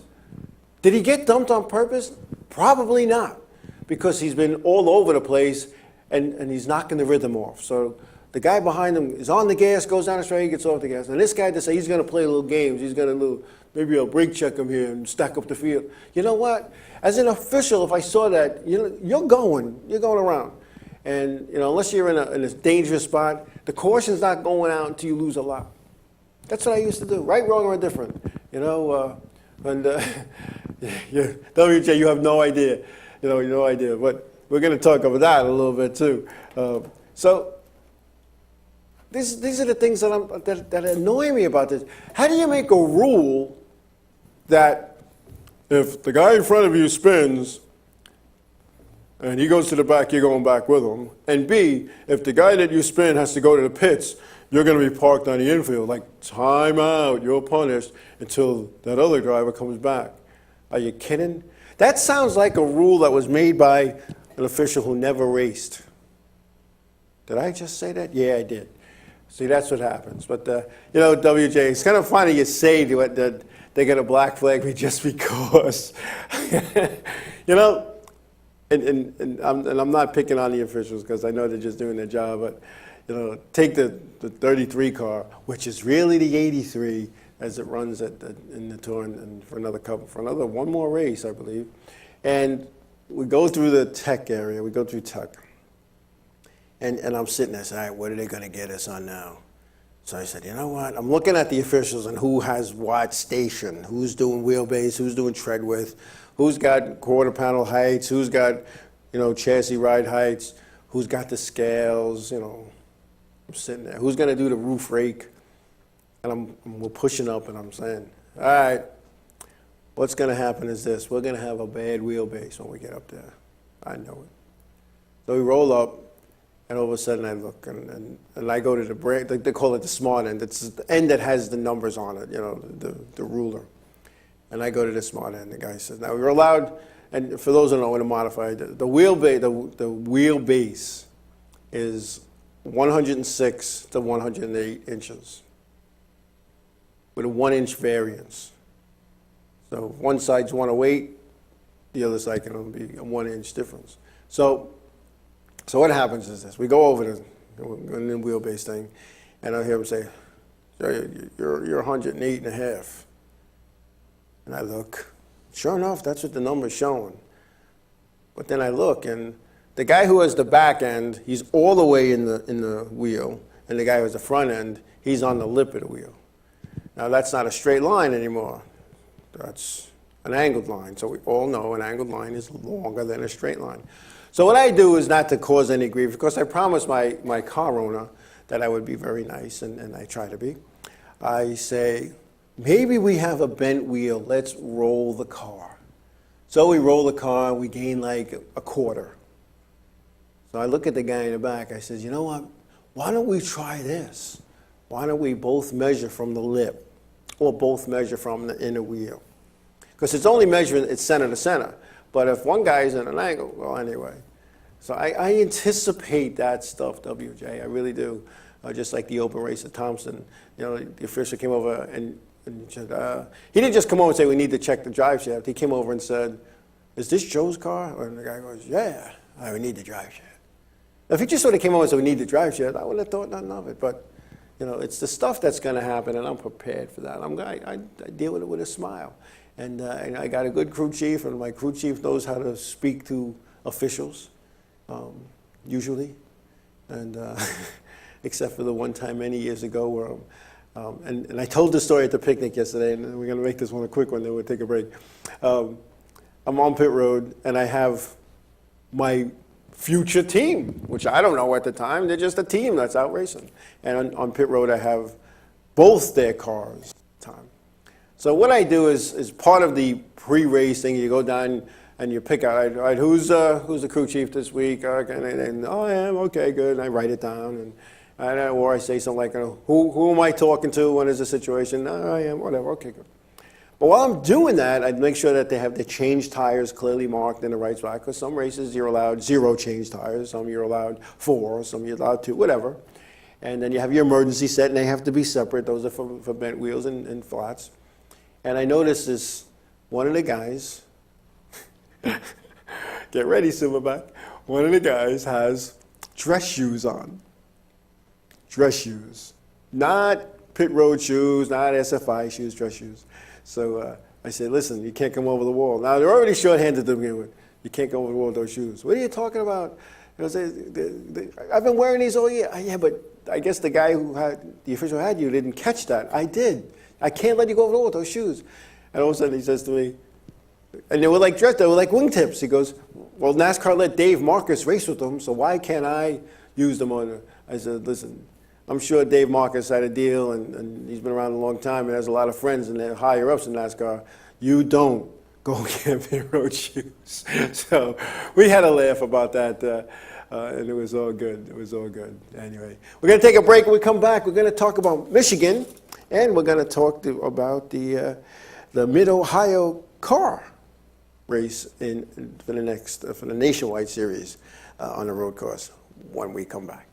Speaker 1: Did he get dumped on purpose? Probably not, because he's been all over the place and he's knocking the rhythm off. So the guy behind him is on the gas, goes down the straight, he gets off the gas. And this guy decides he's going to play little games. He's going to maybe I'll brake check him here and stack up the field. You know what? As an official, if I saw that, you know, you're going around. And you know, unless you're in a dangerous spot, the caution's not going out until you lose a lap. That's what I used to do, right, wrong, or indifferent. You know, yeah, WJ, you have no idea. You know, no idea. But we're going to talk about that a little bit too. So these are the things that annoy me about this. How do you make a rule that if the guy in front of you spins and he goes to the back, you're going back with him? And B, if the guy that you spin has to go to the pits, you're going to be parked on the infield. Like, time out, you're punished until that other driver comes back. Are you kidding? That sounds like a rule that was made by an official who never raced. Did I just say that? Yeah, I did. See, that's what happens. But, you know, WJ, it's kind of funny you say that they get a black flag me just because. You know, and I'm not picking on the officials because I know they're just doing their job, but, you know, take the 33 car, which is really the 83, as it runs in the tour and for one more race, I believe. And we go through the tech area. We go through tech. And I'm sitting there saying, all right, what are they going to get us on now? So I said, you know what? I'm looking at the officials and who has what station, who's doing wheelbase, who's doing tread width, who's got quarter panel heights, who's got, you know, chassis ride heights, who's got the scales, you know. I'm sitting there. Who's going to do the roof rake? And we're pushing up, and I'm saying, all right, what's going to happen is this. We're going to have a bad wheelbase when we get up there. I know it. So we roll up, and all of a sudden I look, and I go to the brake. They call it the smart end. It's the end that has the numbers on it, you know, the ruler. And I go to the smart end. The guy says, now we're allowed, and for those who don't know what a modified, the wheelbase is 106 to 108 inches. With a 1-inch variance. So one side's 108, the other side can only be a 1-inch difference. So what happens is this: we go over the wheelbase thing, and I hear him say, "You're 108 and a half." And I look. Sure enough, that's what the number's showing. But then I look, and the guy who has the back end, he's all the way in the wheel, and the guy who has the front end, he's on the lip of the wheel. Now, that's not a straight line anymore. That's an angled line. So we all know an angled line is longer than a straight line. So what I do is not to cause any grief, because I promised my car owner that I would be very nice, and I try to be. I say, maybe we have a bent wheel. Let's roll the car. So we roll the car. We gain like a quarter. So I look at the guy in the back. I says, you know what? Why don't we try this? Why don't we both measure from the lip? Or both measure from the inner wheel. Because it's only measuring, it's center to center. But if one guy's in an angle, well, anyway. So I anticipate that stuff, WJ, I really do. Just like the open race at Thompson. You know, the official came over and said, he didn't just come over and say, we need to check the drive shaft. He came over and said, is this Joe's car? And the guy goes, yeah, we need the drive shaft. Now, if he just sort of came over and said, we need the drive shaft, I wouldn't have thought nothing of it. But you know, it's the stuff that's going to happen, and I'm prepared for that. I deal with it with a smile. And I got a good crew chief, and my crew chief knows how to speak to officials, usually. And except for the one time many years ago where, and I told the story at the picnic yesterday, and we're going to make this one a quick one, then we'll take a break. I'm on pit road, and I have my future team, which I don't know at the time. They're just a team that's out racing. And on pit road, I have both their cars at the time. So what I do is part of the pre-race thing, you go down and you pick out, all right, who's the crew chief this week? And oh, I am, okay, good. And I write it down. Or I say something like, who am I talking to? When is the situation? Oh, I am, whatever, okay, good. But while I'm doing that, I'd make sure that they have the change tires clearly marked in the right spot, because some races you're allowed 0 change tires, some you're allowed 4, some you're allowed 2, whatever. And then you have your emergency set, and they have to be separate. Those are for bent wheels and flats. And I noticed this, one of the guys, get ready, Silverback, one of the guys has dress shoes on. Dress shoes. Not pit road shoes, not SFI shoes, dress shoes. So I said, listen, you can't come over the wall. Now, they're already short-handed to begin with. You can't come over the wall with those shoes. What are you talking about? You know, I've been wearing these all year. Yeah, but I guess the guy who had, the official had you didn't catch that. I did. I can't let you go over the wall with those shoes. And all of a sudden he says to me, and they were like dressed, they were like wingtips. He goes, well, NASCAR let Dave Marcus race with them, so why can't I use them on it? I said, listen, I'm sure Dave Marcus had a deal, and he's been around a long time and has a lot of friends, and they're higher ups in NASCAR. You don't go get pit road shoes. So we had a laugh about that, and it was all good. It was all good. Anyway, we're going to take a break. When we come back, we're going to talk about Michigan, and we're going to talk about the Mid-Ohio car race for the Nationwide Series on the road course when we come back.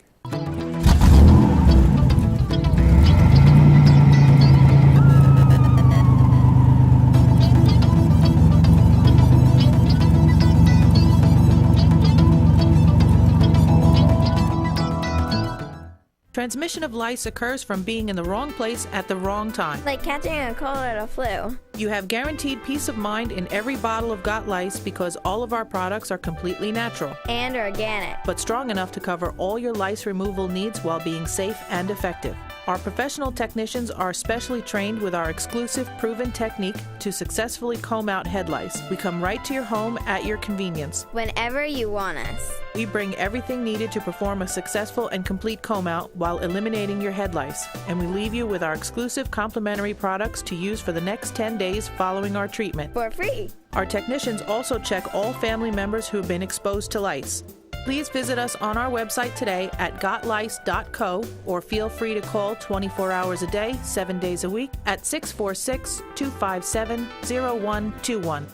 Speaker 5: Transmission of lice occurs from being in the wrong place at the wrong time.
Speaker 6: Like catching a cold or a flu.
Speaker 5: You have guaranteed peace of mind in every bottle of Got Lice because all of our products are completely natural,
Speaker 6: And organic.
Speaker 5: but strong enough to cover all your lice removal needs while being safe and effective. Our professional technicians are specially trained with our exclusive proven technique to successfully comb out head lice. We come right to your home at your convenience.
Speaker 6: Whenever you want us.
Speaker 5: We bring everything needed to perform a successful and complete comb out while eliminating your head lice. And we leave you with our exclusive complimentary products to use for the next 10 days following our treatment.
Speaker 6: For free.
Speaker 5: Our technicians also check all family members who have been exposed to lice. Please visit us on our website today at gotlice.co or feel free to call 24 hours a day, 7 days a week at 646-257-0121.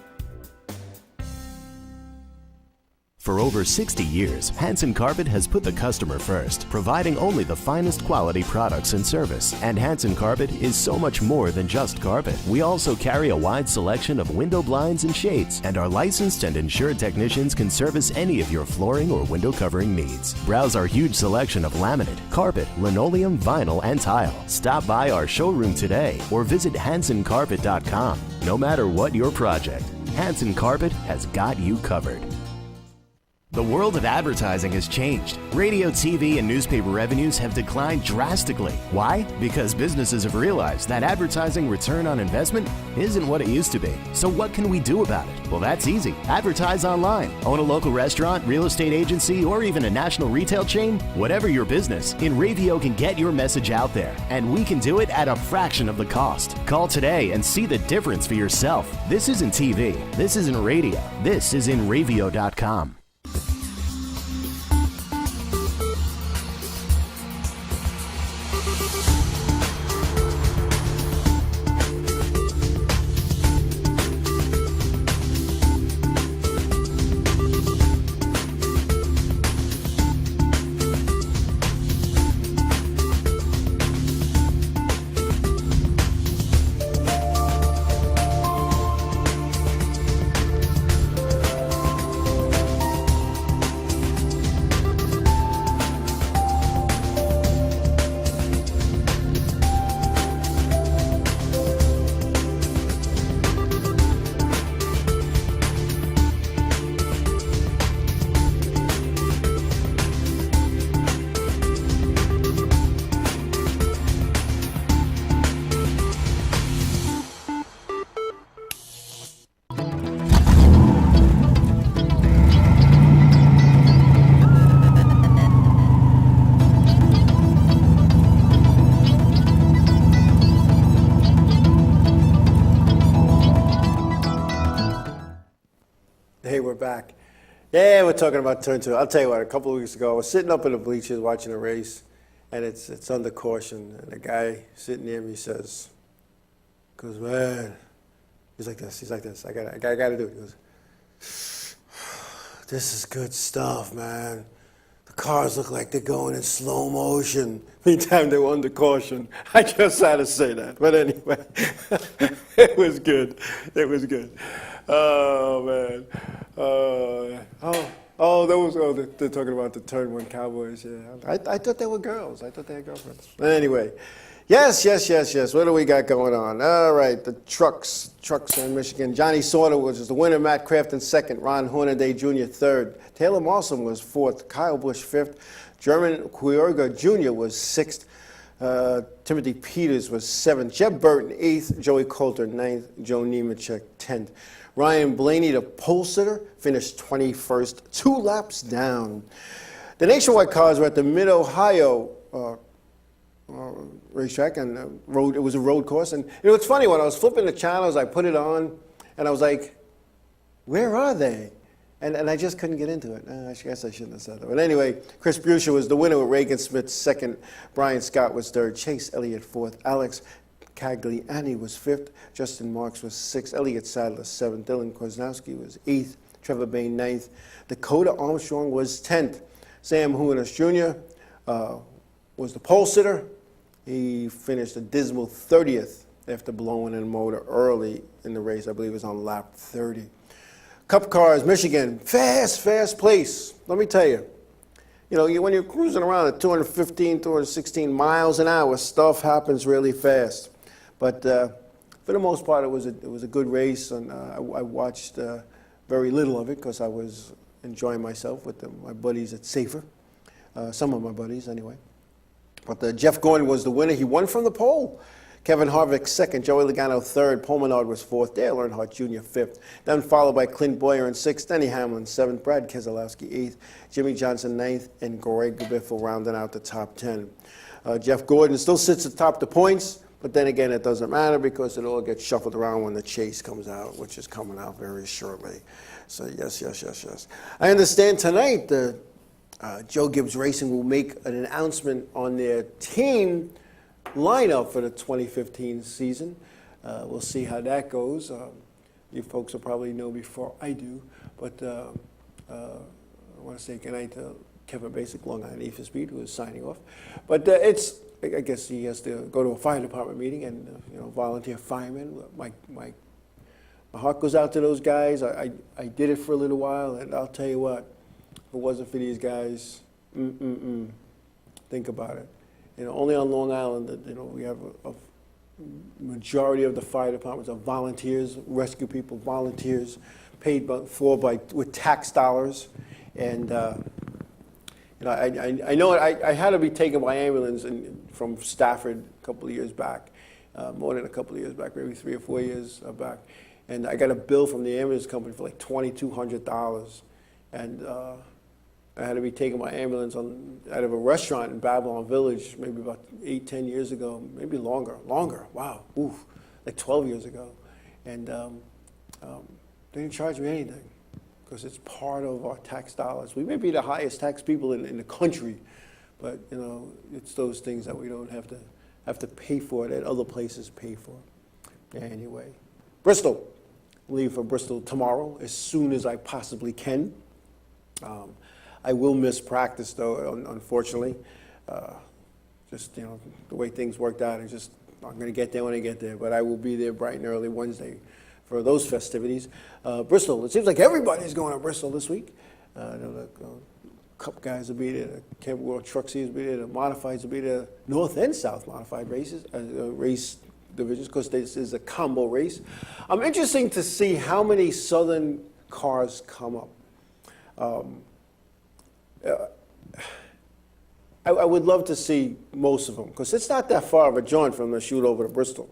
Speaker 4: For over 60 years, Hanson Carpet has put the customer first, providing only the finest quality products and service. And Hanson Carpet is so much more than just carpet. We also carry a wide selection of window blinds and shades, and our licensed and insured technicians can service any of your flooring or window covering needs. Browse our huge selection of laminate, carpet, linoleum, vinyl, and tile. Stop by our showroom today or visit HansonCarpet.com. No matter what your project, Hanson Carpet has got you covered. The world of advertising has changed. Radio, TV, and newspaper revenues have declined drastically. Why? Because businesses have realized that advertising return on investment isn't what it used to be. So what can we do about it? Well, that's easy. Advertise online. Own a local restaurant, real estate agency, or even a national retail chain? Whatever your business, InRavio can get your message out there, and we can do it at a fraction of the cost. Call today and see the difference for yourself. This isn't TV. This isn't radio. This is InRavio.com.
Speaker 1: Hey, we're back. Yeah, we're talking about turn two. I'll tell you what, a couple of weeks ago, I was sitting up in the bleachers watching a race, and it's under caution, and the guy sitting near me says, goes, man, he's like this, I gotta do it. He goes, this is good stuff, man. The cars look like they're going in slow motion. Meantime, they were under caution. I just had to say that. But anyway, it was good. It was good. Oh, man. They're talking about the turn one Cowboys. Yeah, I thought they were girls. I thought they had girlfriends. But anyway, yes. What do we got going on? All right, the trucks in Michigan. Johnny Sauter was the winner. Matt Crafton second. Ron Hornaday Jr. third. Taylor Mawson was fourth. Kyle Busch fifth. German Quiorga Jr. was sixth. Timothy Peters was seventh. Jeb Burton eighth. Joey Coulter ninth. Joe Nemechek 10th. Ryan Blaney, the pole sitter, finished 21st, 2 laps down. The Nationwide cars were at the Mid-Ohio racetrack, and it was a road course. And you know, it's funny, when I was flipping the channels, I put it on, and I was like, where are they? And I just couldn't get into it. I guess I shouldn't have said that. But anyway, Chris Buescher was the winner with Reagan Smith second. Brian Scott was third. Chase Elliott fourth. Alex Cagliani was 5th. Justin Marks was 6th. Elliott Sadler 7th. Dylan Kozlowski was 8th. Trevor Bayne 9th. Dakota Armstrong was 10th. Sam Huinas Jr. Was the pole sitter. He finished a dismal 30th after blowing in a motor early in the race. I believe it was on lap 30. Cup cars, Michigan, fast place. Let me tell you, when you're cruising around at 215, 216 miles an hour, stuff happens really fast. But for the most part, it was a good race, and I watched very little of it because I was enjoying myself with my buddies at Safer, some of my buddies anyway. But Jeff Gordon was the winner. He won from the pole. Kevin Harvick 2nd, Joey Logano 3rd, Paul Menard was 4th, Dale Earnhardt Jr. 5th. Then followed by Clint Boyer in 6th, Denny Hamlin 7th, Brad Keselowski 8th, Jimmy Johnson 9th, and Greg Biffle rounding out the top 10. Jeff Gordon still sits atop the points, but then again it doesn't matter because it all gets shuffled around when the chase comes out, which is coming out very shortly. So yes. I understand tonight Joe Gibbs Racing will make an announcement on their team lineup for the 2015 season. We'll see how that goes. You folks will probably know before I do, but I want to say goodnight to Kevin Basic, Long Island Need for Speed, who is signing off. But I guess he has to go to a fire department meeting and volunteer fireman. My heart goes out to those guys. I did it for a little while, and I'll tell you what, if it wasn't for these guys, think about it. Only on Long Island that we have a majority of the fire departments are volunteers, rescue people, volunteers, paid with tax dollars, and I know I had to be taken by ambulance from Stafford a couple of years back, more than a couple of years back, maybe 3 or 4 years back, and I got a bill from the ambulance company for like $2,200, and I had to be taken by ambulance out of a restaurant in Babylon Village maybe about 8-10 years ago, maybe longer, wow, like 12 years ago. And they didn't charge me anything because it's part of our tax dollars. We may be the highest tax people in the country, but it's those things that we don't have to pay for that other places pay for. Anyway, Bristol. Leave for Bristol tomorrow as soon as I possibly can. I will miss practice, though, unfortunately. Just, the way things worked out, I'm going to get there when I get there. But I will be there bright and early Wednesday for those festivities. Bristol, it seems like everybody's going to Bristol this week. The Cup guys will be there, the Campbell World Truck Series will be there, the Modifieds will be there, North and South Modified races, race divisions, because this is a combo race. I'm interested to see how many Southern cars come up. I would love to see most of them, because it's not that far of a jaunt from the shoot over to Bristol.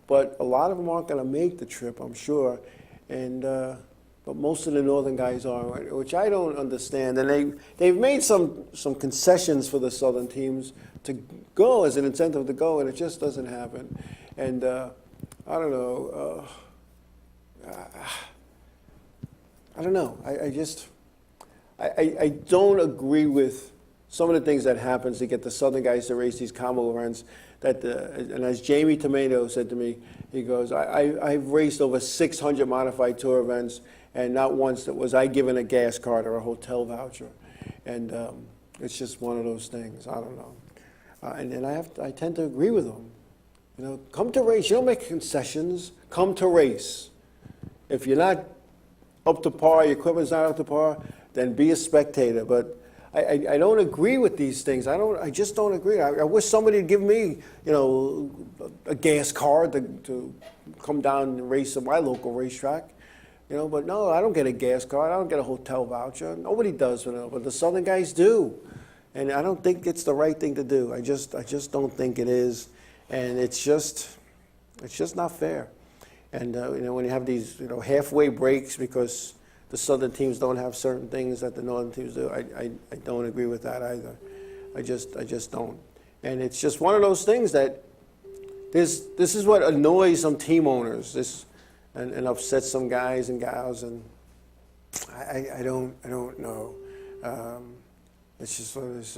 Speaker 1: But a lot of them aren't going to make the trip, I'm sure. And but most of the Northern guys are, which I don't understand. And they've made some concessions for the Southern teams to go as an incentive to go, and it just doesn't happen. And I don't know. I don't know. I don't agree with some of the things that happens to get the Southern guys to race these combo events. And as Jamie Tomato said to me, he goes, I've raced over 600 modified tour events, and not once was I given a gas card or a hotel voucher. And it's just one of those things. I don't know. And I tend to agree with them. Come to race. You don't make concessions. Come to race. If you're not up to par, your equipment's not up to par, then be a spectator. But I don't agree with these things. I just don't agree. I wish somebody would give me, a gas card to come down and race at my local racetrack. But no, I don't get a gas card. I don't get a hotel voucher. Nobody does, but the Southern guys do. And I don't think it's the right thing to do. I just don't think it is. And it's just not fair. And when you have these halfway breaks because the Southern teams don't have certain things that the Northern teams do, I don't agree with that either. I just don't. And it's just one of those things that this is what annoys some team owners. And upsets some guys and gals, and I don't know. It's just what it's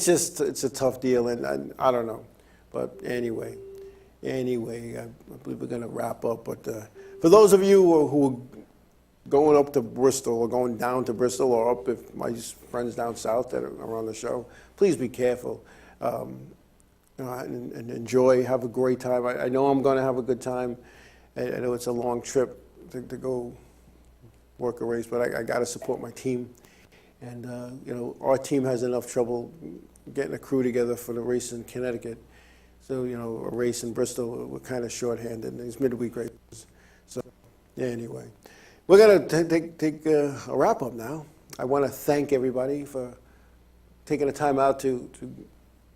Speaker 1: it's a tough deal, and I don't know. But anyway, I believe we're going to wrap up. But for those of you who are going up to Bristol or going down to Bristol or up, if my friends down south that are on the show, please be careful. And enjoy, have a great time. I know I'm going to have a good time. I know it's a long trip to go work a race, but I got to support my team. And, our team has enough trouble getting a crew together for the race in Connecticut. So, a race in Bristol, we're kind of shorthanded in these midweek races. So, anyway, we're going to take a wrap up now. I want to thank everybody for taking the time out to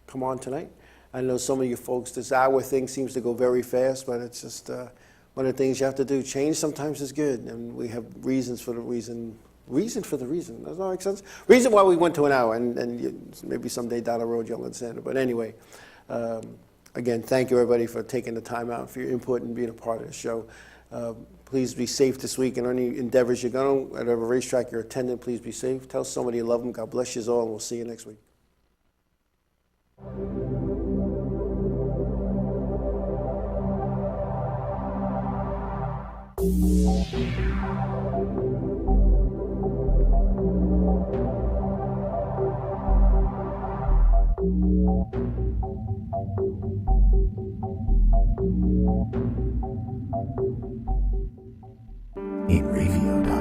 Speaker 1: come on tonight. I know some of you folks, this hour thing seems to go very fast, but it's just one of the things you have to do. Change sometimes is good, and we have reasons for the reason. Reason for the reason. Does that make sense? Reason why we went to an hour, and maybe someday down the road you'll understand it. But anyway, again, thank you everybody for taking the time out, for your input and being a part of the show. Please be safe this week in any endeavors you're going to, whatever racetrack you're attending, please be safe. Tell somebody you love them. God bless you all, and we'll see you next week.
Speaker 2: In Revio.com.